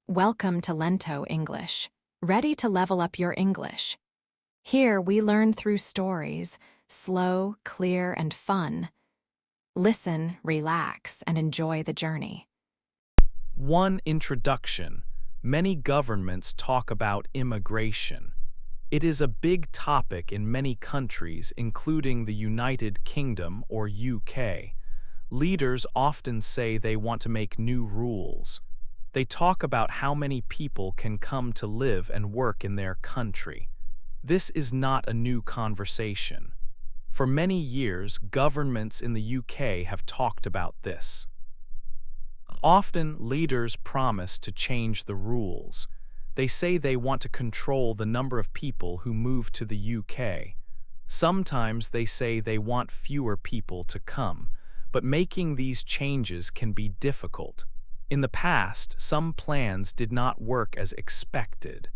Welcome to Lento English. Ready to level up your English? Here we learn through stories, slow, clear, and fun. Listen, relax, and enjoy the journey. 1. Introduction. Many governments talk about immigration. It is a big topic in many countries, including the United Kingdom or UK. Leaders often say they want to make new rules. They talk about how many people can come to live and work in their country. This is not a new conversation. For many years, governments in the UK have talked about this. Often, leaders promise to change the rules. They say they want to control the number of people who move to the UK. Sometimes they say they want fewer people to come, but making these changes can be difficult. In the past, some plans did not work as expected.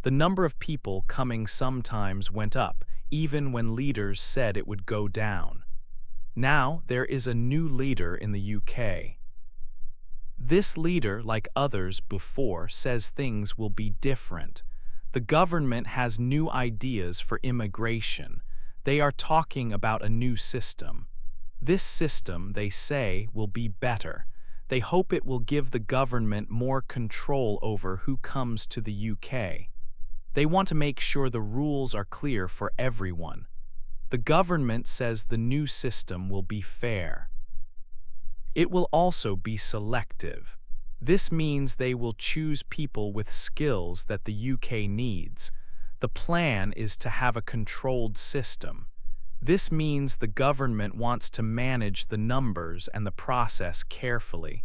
The number of people coming sometimes went up, even when leaders said it would go down. Now, there is a new leader in the UK. This leader, like others before, says things will be different. The government has new ideas for immigration. They are talking about a new system. This system, they say, will be better. They hope it will give the government more control over who comes to the UK. They want to make sure the rules are clear for everyone. The government says the new system will be fair. It will also be selective. This means they will choose people with skills that the UK needs. The plan is to have a controlled system. This means the government wants to manage the numbers and the process carefully.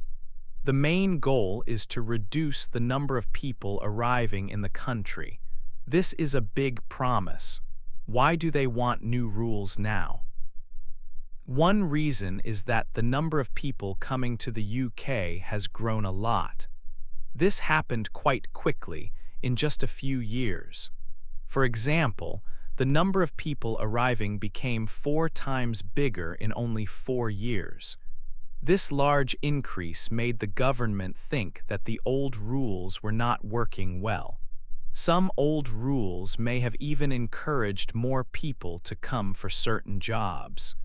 The main goal is to reduce the number of people arriving in the country. This is a big promise. Why do they want new rules now? One reason is that the number of people coming to the UK has grown a lot. This happened quite quickly, in just a few years. For example, the number of people arriving became 4 times bigger in only 4 years. This large increase made the government think that the old rules were not working well. Some old rules may have even encouraged more people to come for certain jobs.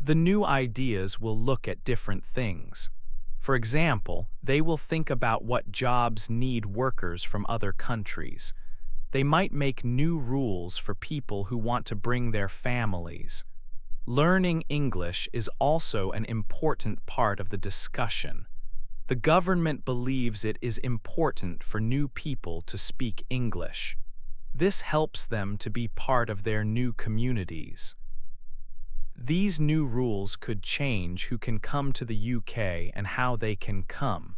The new ideas will look at different things. For example, they will think about what jobs need workers from other countries. They might make new rules for people who want to bring their families. Learning English is also an important part of the discussion. The government believes it is important for new people to speak English. This helps them to be part of their new communities. These new rules could change who can come to the UK and how they can come.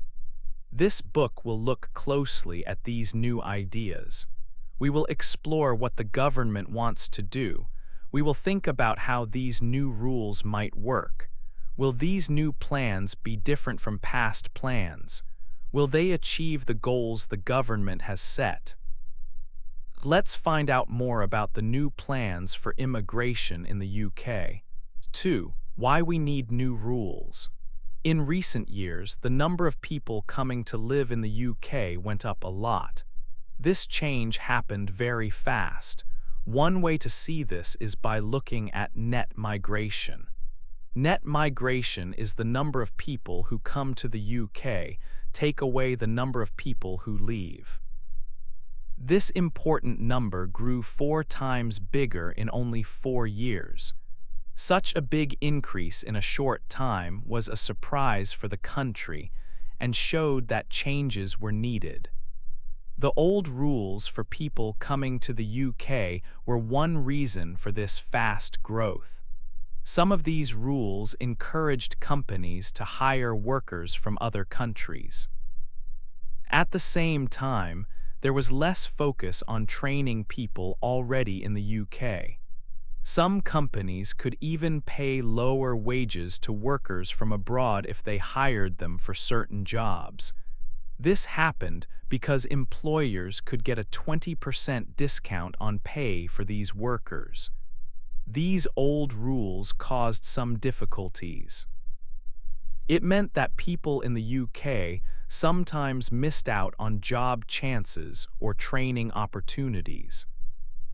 This book will look closely at these new ideas. We will explore what the government wants to do. We will think about how these new rules might work. Will these new plans be different from past plans? Will they achieve the goals the government has set? Let's find out more about the new plans for immigration in the UK. 2. Why we need new rules. In recent years, the number of people coming to live in the UK went up a lot. This change happened very fast. One way to see this is by looking at net migration. Net migration is the number of people who come to the UK, take away the number of people who leave. This important number grew 4 times bigger in only 4 years. Such a big increase in a short time was a surprise for the country and showed that changes were needed. The old rules for people coming to the UK were one reason for this fast growth. Some of these rules encouraged companies to hire workers from other countries. At the same time, there was less focus on training people already in the UK. Some companies could even pay lower wages to workers from abroad if they hired them for certain jobs. This happened because employers could get a 20% discount on pay for these workers. These old rules caused some difficulties. It meant that people in the UK sometimes missed out on job chances or training opportunities.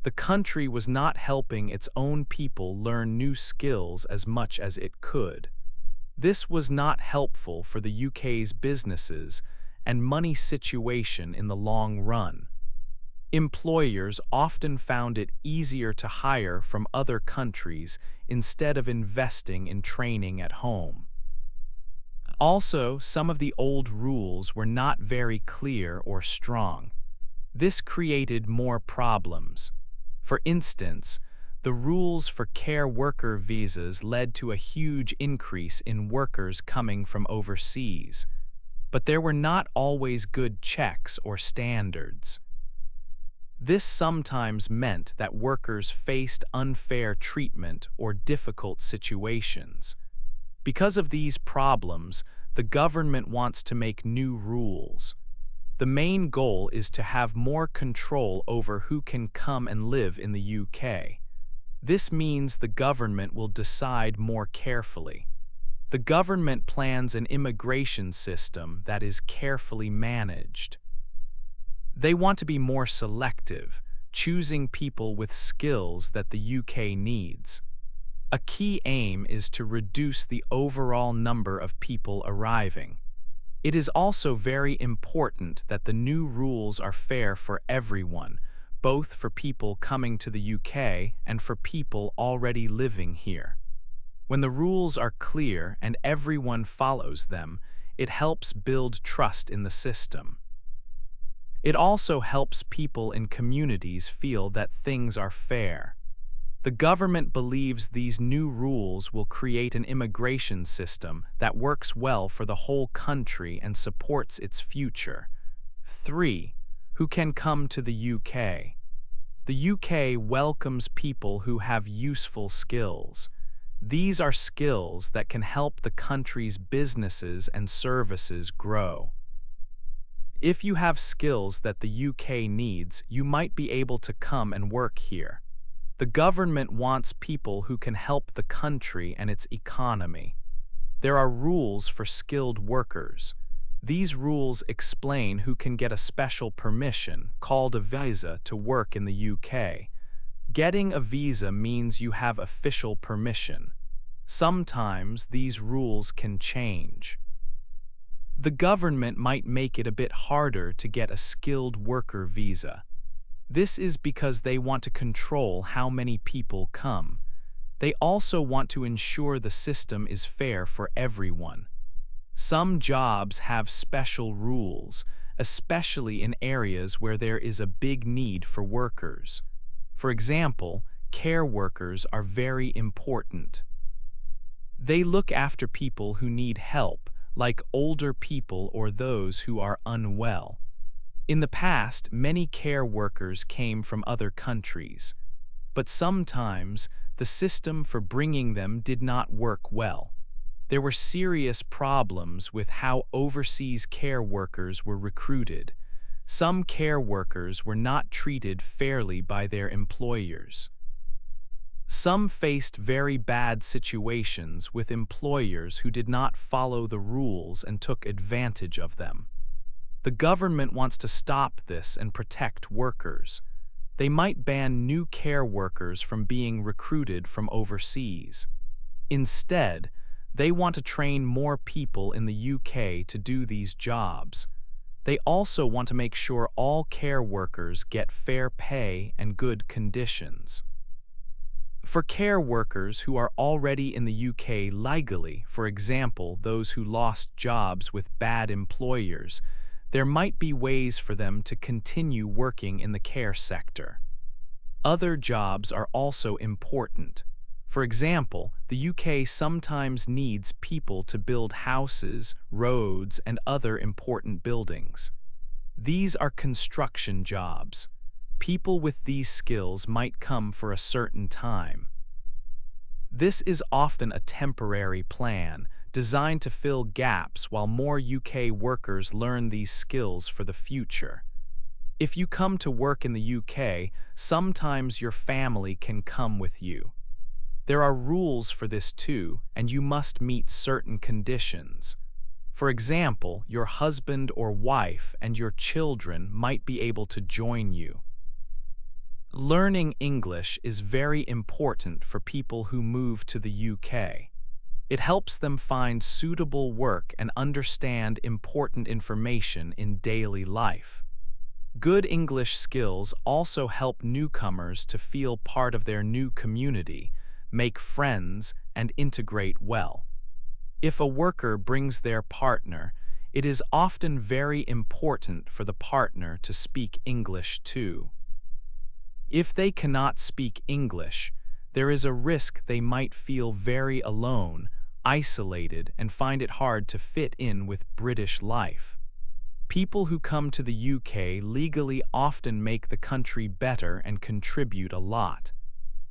The country was not helping its own people learn new skills as much as it could. This was not helpful for the UK's businesses and money situation in the long run. Employers often found it easier to hire from other countries instead of investing in training at home. Also, some of the old rules were not very clear or strong. This created more problems. For instance, the rules for care worker visas led to a huge increase in workers coming from overseas, but there were not always good checks or standards. This sometimes meant that workers faced unfair treatment or difficult situations. Because of these problems, the government wants to make new rules. The main goal is to have more control over who can come and live in the UK. This means the government will decide more carefully. The government plans an immigration system that is carefully managed. They want to be more selective, choosing people with skills that the UK needs. A key aim is to reduce the overall number of people arriving. It is also very important that the new rules are fair for everyone, both for people coming to the UK and for people already living here. When the rules are clear and everyone follows them, it helps build trust in the system. It also helps people in communities feel that things are fair. The government believes these new rules will create an immigration system that works well for the whole country and supports its future. 3. Who can come to the UK? The UK welcomes people who have useful skills. These are skills that can help the country's businesses and services grow. If you have skills that the UK needs, you might be able to come and work here. The government wants people who can help the country and its economy. There are rules for skilled workers. These rules explain who can get a special permission, called a visa, to work in the UK. Getting a visa means you have official permission. Sometimes these rules can change. The government might make it a bit harder to get a skilled worker visa. This is because they want to control how many people come. They also want to ensure the system is fair for everyone. Some jobs have special rules, especially in areas where there is a big need for workers. For example, care workers are very important. They look after people who need help, like older people or those who are unwell. In the past, many care workers came from other countries, but sometimes the system for bringing them did not work well. There were serious problems with how overseas care workers were recruited. Some care workers were not treated fairly by their employers. Some faced very bad situations with employers who did not follow the rules and took advantage of them. The government wants to stop this and protect workers. They might ban new care workers from being recruited from overseas. Instead, they want to train more people in the UK to do these jobs. They also want to make sure all care workers get fair pay and good conditions. For care workers who are already in the UK legally, for example, those who lost jobs with bad employers, there might be ways for them to continue working in the care sector. Other jobs are also important. For example, the UK sometimes needs people to build houses, roads, and other important buildings. These are construction jobs. People with these skills might come for a certain time. This is often a temporary plan, designed to fill gaps while more UK workers learn these skills for the future. If you come to work in the UK, sometimes your family can come with you. There are rules for this too, and you must meet certain conditions. For example, your husband or wife and your children might be able to join you. Learning English is very important for people who move to the UK. It helps them find suitable work and understand important information in daily life. Good English skills also help newcomers to feel part of their new community, make friends, and integrate well. If a worker brings their partner, it is often very important for the partner to speak English too. If they cannot speak English, there is a risk they might feel very alone, isolated, and find it hard to fit in with British life. People who come to the UK legally often make the country better and contribute a lot.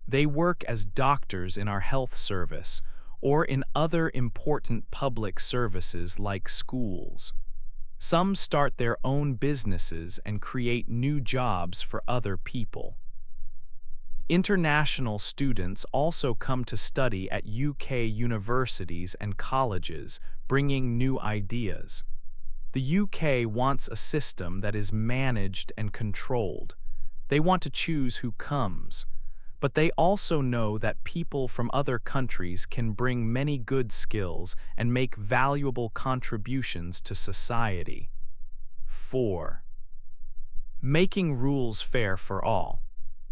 They work as doctors in our health service or in other important public services like schools. Some start their own businesses and create new jobs for other people. International students also come to study at UK universities and colleges, bringing new ideas. The UK wants a system that is managed and controlled. They want to choose who comes. But they also know that people from other countries can bring many good skills and make valuable contributions to society. 4. Making rules fair for all.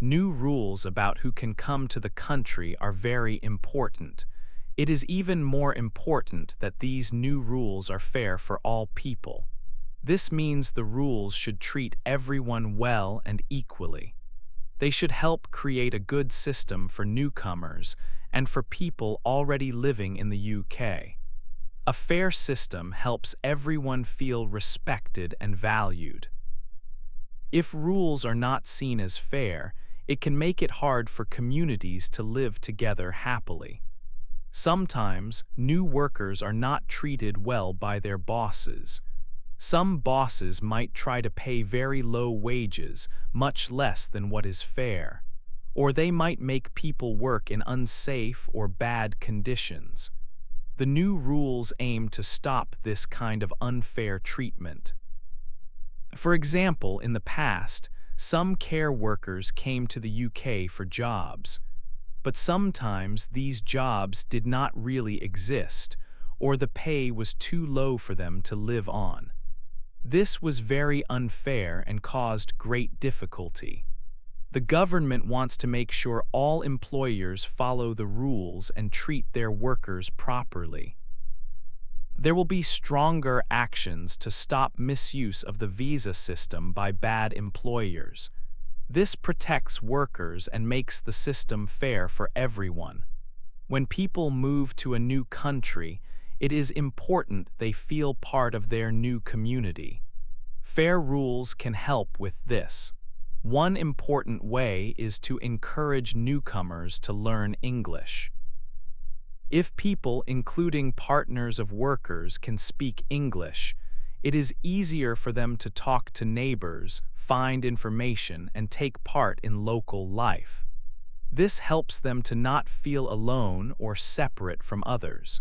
New rules about who can come to the country are very important. It is even more important that these new rules are fair for all people. This means the rules should treat everyone well and equally. They should help create a good system for newcomers and for people already living in the UK. A fair system helps everyone feel respected and valued. If rules are not seen as fair, it can make it hard for communities to live together happily. Sometimes, new workers are not treated well by their bosses. Some bosses might try to pay very low wages, much less than what is fair. Or they might make people work in unsafe or bad conditions. The new rules aim to stop this kind of unfair treatment. For example, in the past, some care workers came to the UK for jobs. But sometimes these jobs did not really exist, or the pay was too low for them to live on. This was very unfair and caused great difficulty. The government wants to make sure all employers follow the rules and treat their workers properly. There will be stronger actions to stop misuse of the visa system by bad employers. This protects workers and makes the system fair for everyone. When people move to a new country, it is important they feel part of their new community. Fair rules can help with this. One important way is to encourage newcomers to learn English. If people, including partners of workers, can speak English, it is easier for them to talk to neighbors, find information, and take part in local life. This helps them to not feel alone or separate from others.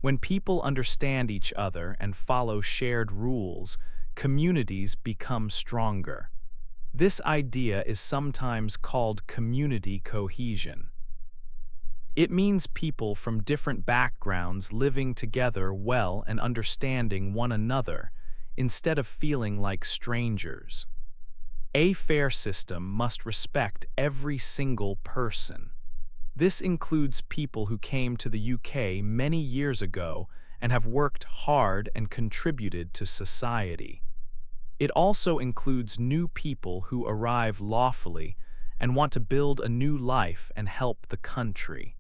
When people understand each other and follow shared rules, communities become stronger. This idea is sometimes called community cohesion. It means people from different backgrounds living together well and understanding one another, instead of feeling like strangers. A fair system must respect every single person. This includes people who came to the UK many years ago and have worked hard and contributed to society. It also includes new people who arrive lawfully and want to build a new life and help the country.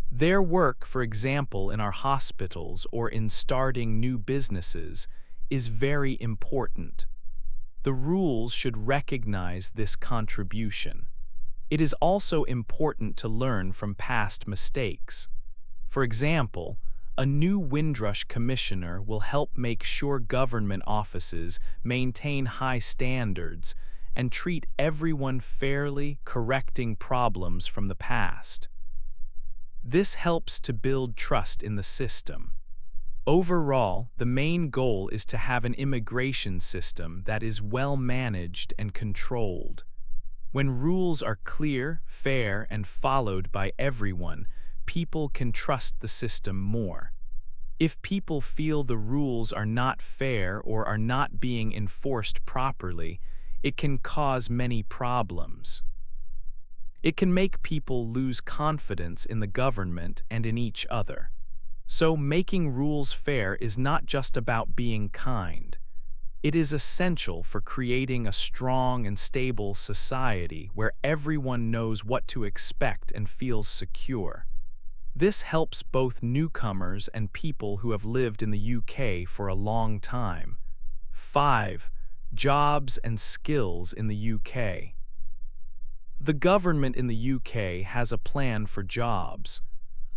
Their work, for example, in our hospitals or in starting new businesses, is very important. The rules should recognize this contribution. It is also important to learn from past mistakes. For example, a new Windrush commissioner will help make sure government offices maintain high standards and treat everyone fairly, correcting problems from the past. This helps to build trust in the system. Overall, the main goal is to have an immigration system that is well managed and controlled. When rules are clear, fair, and followed by everyone, people can trust the system more. If people feel the rules are not fair or are not being enforced properly, it can cause many problems. It can make people lose confidence in the government and in each other. So, making rules fair is not just about being kind. It is essential for creating a strong and stable society where everyone knows what to expect and feels secure. This helps both newcomers and people who have lived in the UK for a long time. 5. Jobs and skills in the UK. The government in the UK has a plan for jobs.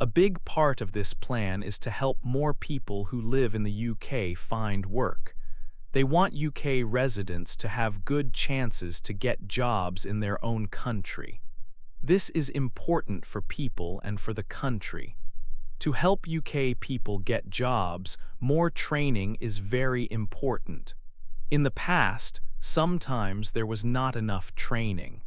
A big part of this plan is to help more people who live in the UK find work. They want UK residents to have good chances to get jobs in their own country. This is important for people and for the country. To help UK people get jobs, more training is very important. In the past, sometimes there was not enough training.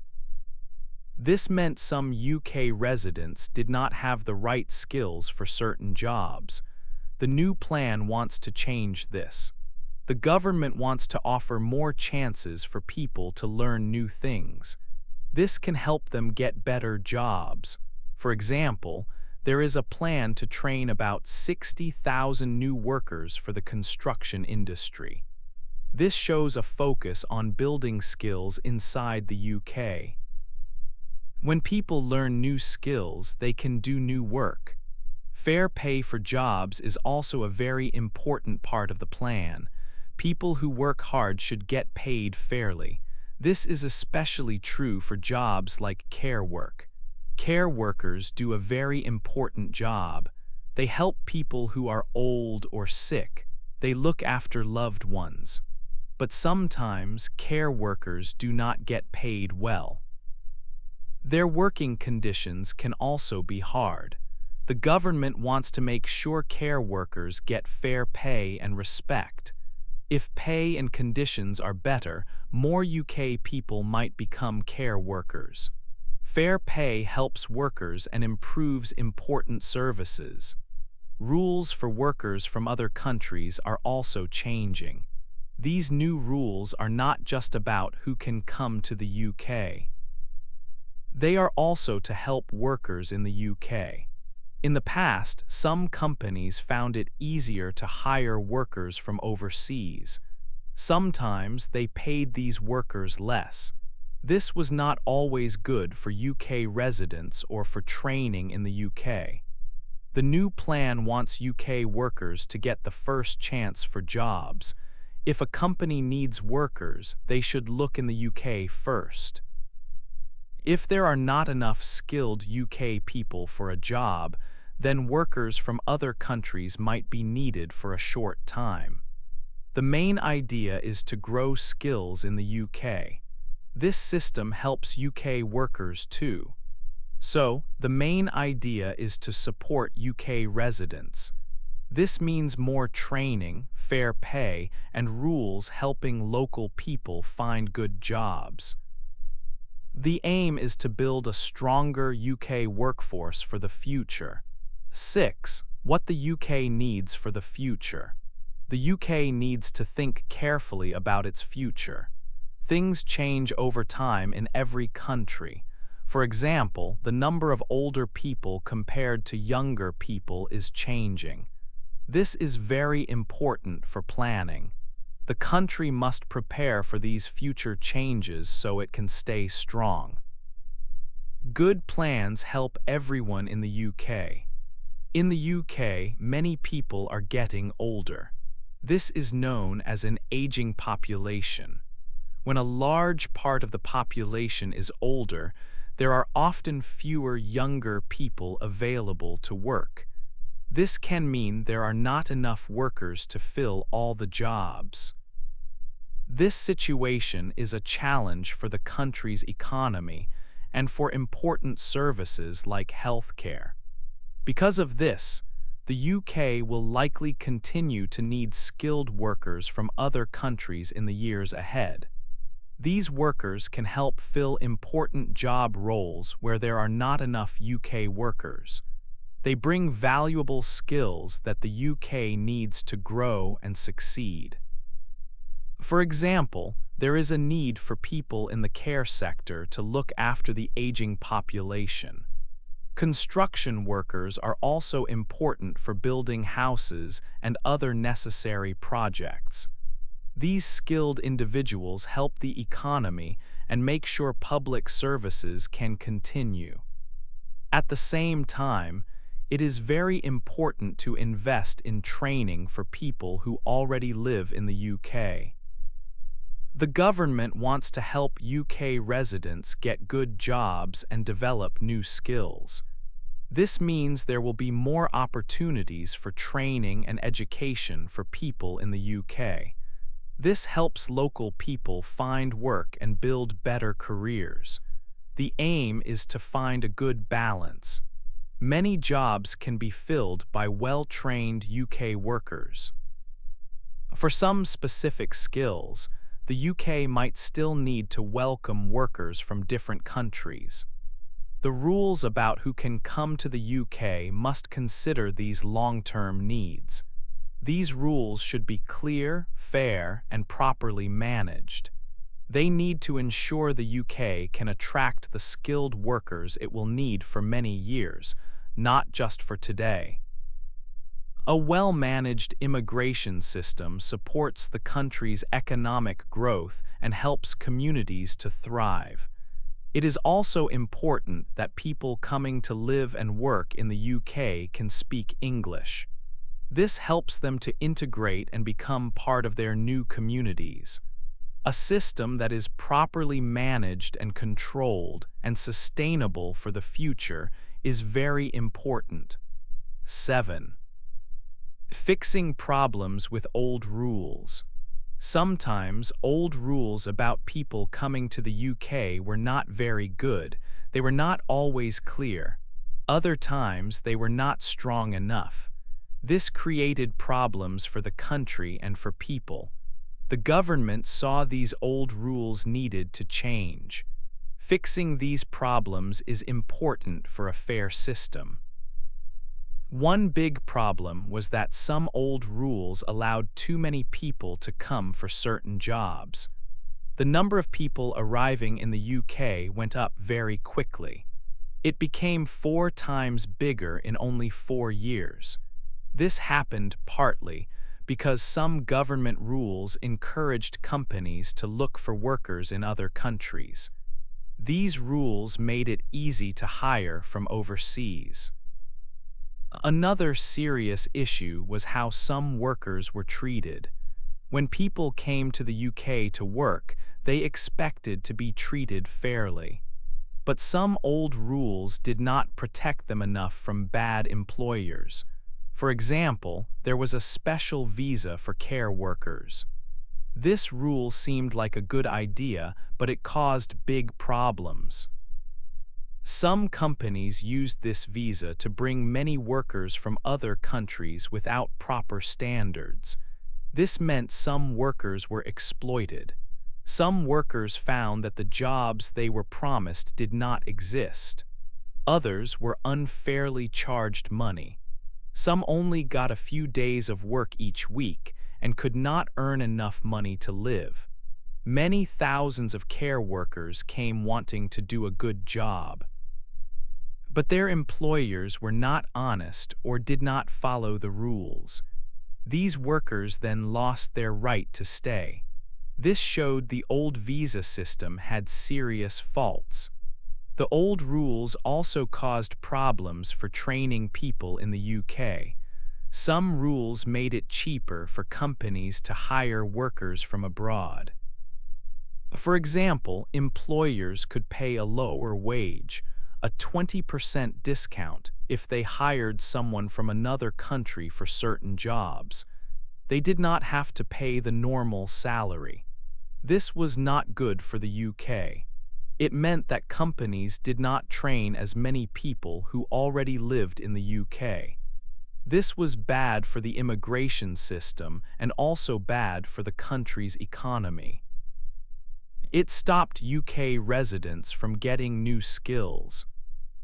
This meant some UK residents did not have the right skills for certain jobs. The new plan wants to change this. The government wants to offer more chances for people to learn new things. This can help them get better jobs. For example, there is a plan to train about 60,000 new workers for the construction industry. This shows a focus on building skills inside the UK. When people learn new skills, they can do new work. Fair pay for jobs is also a very important part of the plan. People who work hard should get paid fairly. This is especially true for jobs like care work. Care workers do a very important job. They help people who are old or sick. They look after loved ones. But sometimes care workers do not get paid well. Their working conditions can also be hard. The government wants to make sure care workers get fair pay and respect. If pay and conditions are better, more UK people might become care workers. Fair pay helps workers and improves important services. Rules for workers from other countries are also changing. These new rules are not just about who can come to the UK. They are also to help workers in the UK. In the past, some companies found it easier to hire workers from overseas. Sometimes they paid these workers less. This was not always good for UK residents or for training in the UK. The new plan wants UK workers to get the first chance for jobs. If a company needs workers, they should look in the UK first. If there are not enough skilled UK people for a job, then workers from other countries might be needed for a short time. The main idea is to grow skills in the UK. This system helps UK workers too. So, the main idea is to support UK residents. This means more training, fair pay, and rules helping local people find good jobs. The aim is to build a stronger UK workforce for the future. 6. What the UK needs for the future. The UK needs to think carefully about its future. Things change over time in every country. For example, the number of older people compared to younger people is changing. This is very important for planning. The country must prepare for these future changes so it can stay strong. Good plans help everyone in the UK. In the UK, many people are getting older. This is known as an aging population. When a large part of the population is older, there are often fewer younger people available to work. This can mean there are not enough workers to fill all the jobs. This situation is a challenge for the country's economy and for important services like healthcare. Because of this, the UK will likely continue to need skilled workers from other countries in the years ahead. These workers can help fill important job roles where there are not enough UK workers. They bring valuable skills that the UK needs to grow and succeed. For example, there is a need for people in the care sector to look after the aging population. Construction workers are also important for building houses and other necessary projects. These skilled individuals help the economy and make sure public services can continue. At the same time, it is very important to invest in training for people who already live in the UK. The government wants to help UK residents get good jobs and develop new skills. This means there will be more opportunities for training and education for people in the UK. This helps local people find work and build better careers. The aim is to find a good balance. Many jobs can be filled by well-trained UK workers. For some specific skills, the UK might still need to welcome workers from different countries. The rules about who can come to the UK must consider these long-term needs. These rules should be clear, fair, and properly managed. They need to ensure the UK can attract the skilled workers it will need for many years, not just for today. A well-managed immigration system supports the country's economic growth and helps communities to thrive. It is also important that people coming to live and work in the UK can speak English. This helps them to integrate and become part of their new communities. A system that is properly managed and controlled and sustainable for the future is very important. 7. Fixing problems with old rules. Sometimes old rules about people coming to the UK were not very good. They were not always clear. Other times they were not strong enough. This created problems for the country and for people. The government saw these old rules needed to change. Fixing these problems is important for a fair system. One big problem was that some old rules allowed too many people to come for certain jobs. The number of people arriving in the UK went up very quickly. It became 4 times bigger in only 4 years. This happened partly because some government rules encouraged companies to look for workers in other countries. These rules made it easy to hire from overseas. Another serious issue was how some workers were treated. When people came to the UK to work, they expected to be treated fairly. But some old rules did not protect them enough from bad employers. For example, there was a special visa for care workers. This rule seemed like a good idea, but it caused big problems. Some companies used this visa to bring many workers from other countries without proper standards. This meant some workers were exploited. Some workers found that the jobs they were promised did not exist. Others were unfairly charged money. Some only got a few days of work each week and could not earn enough money to live. Many thousands of care workers came wanting to do a good job. But their employers were not honest or did not follow the rules. These workers then lost their right to stay. This showed the old visa system had serious faults. The old rules also caused problems for training people in the UK. Some rules made it cheaper for companies to hire workers from abroad. For example, employers could pay a lower wage, a 20% discount, if they hired someone from another country for certain jobs. They did not have to pay the normal salary. This was not good for the UK. It meant that companies did not train as many people who already lived in the UK. This was bad for the immigration system and also bad for the country's economy. It stopped UK residents from getting new skills.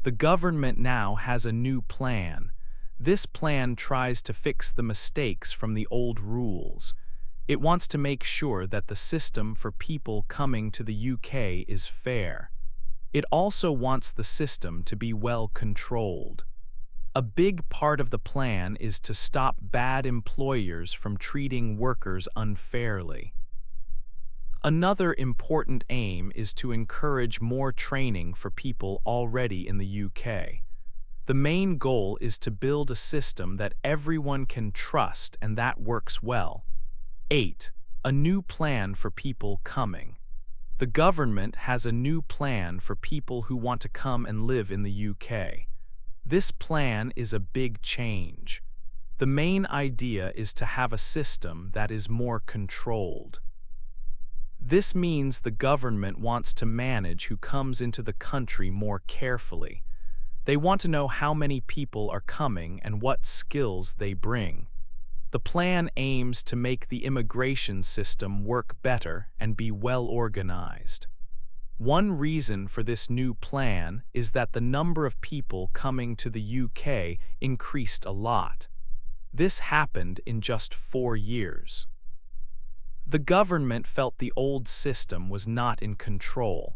The government now has a new plan. This plan tries to fix the mistakes from the old rules. It wants to make sure that the system for people coming to the UK is fair. It also wants the system to be well controlled. A big part of the plan is to stop bad employers from treating workers unfairly. Another important aim is to encourage more training for people already in the UK. The main goal is to build a system that everyone can trust and that works well. 8. A new plan for people coming. The government has a new plan for people who want to come and live in the UK. This plan is a big change. The main idea is to have a system that is more controlled. This means the government wants to manage who comes into the country more carefully. They want to know how many people are coming and what skills they bring. The plan aims to make the immigration system work better and be well organized. One reason for this new plan is that the number of people coming to the UK increased a lot. This happened in just 4 years. The government felt the old system was not in control.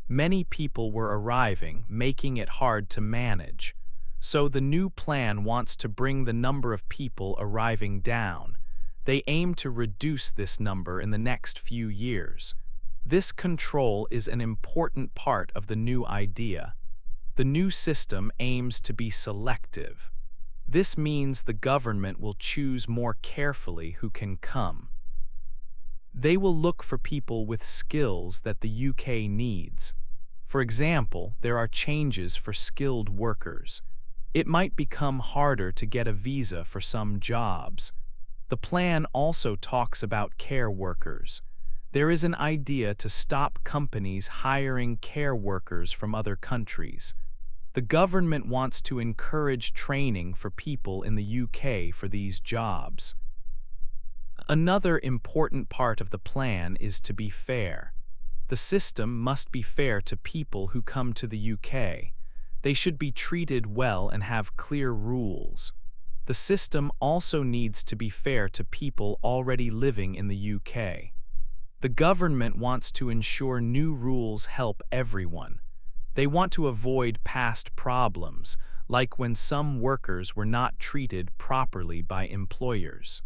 Many people were arriving, making it hard to manage. So the new plan wants to bring the number of people arriving down. They aim to reduce this number in the next few years. This control is an important part of the new idea. The new system aims to be selective. This means the government will choose more carefully who can come. They will look for people with skills that the UK needs. For example, there are changes for skilled workers. It might become harder to get a visa for some jobs. The plan also talks about care workers. There is an idea to stop companies hiring care workers from other countries. The government wants to encourage training for people in the UK for these jobs. Another important part of the plan is to be fair. The system must be fair to people who come to the UK. They should be treated well and have clear rules. The system also needs to be fair to people already living in the UK. The government wants to ensure new rules help everyone. They want to avoid past problems, like when some workers were not treated properly by employers.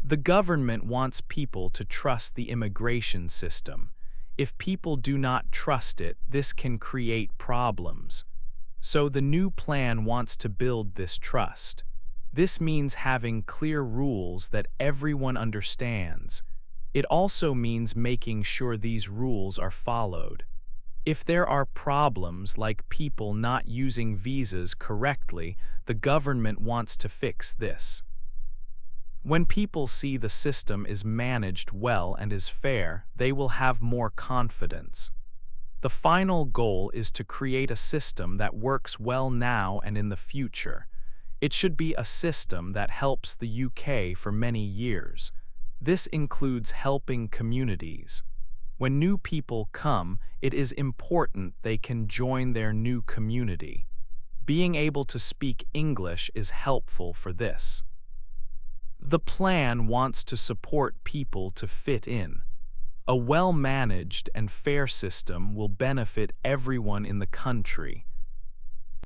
The government wants people to trust the immigration system. If people do not trust it, this can create problems. So the new plan wants to build this trust. This means having clear rules that everyone understands. It also means making sure these rules are followed. If there are problems like people not using visas correctly, the government wants to fix this. When people see the system is managed well and is fair, they will have more confidence. The final goal is to create a system that works well now and in the future. It should be a system that helps the UK for many years. This includes helping communities. When new people come, it is important they can join their new community. Being able to speak English is helpful for this. The plan wants to support people to fit in. A well-managed and fair system will benefit everyone in the country.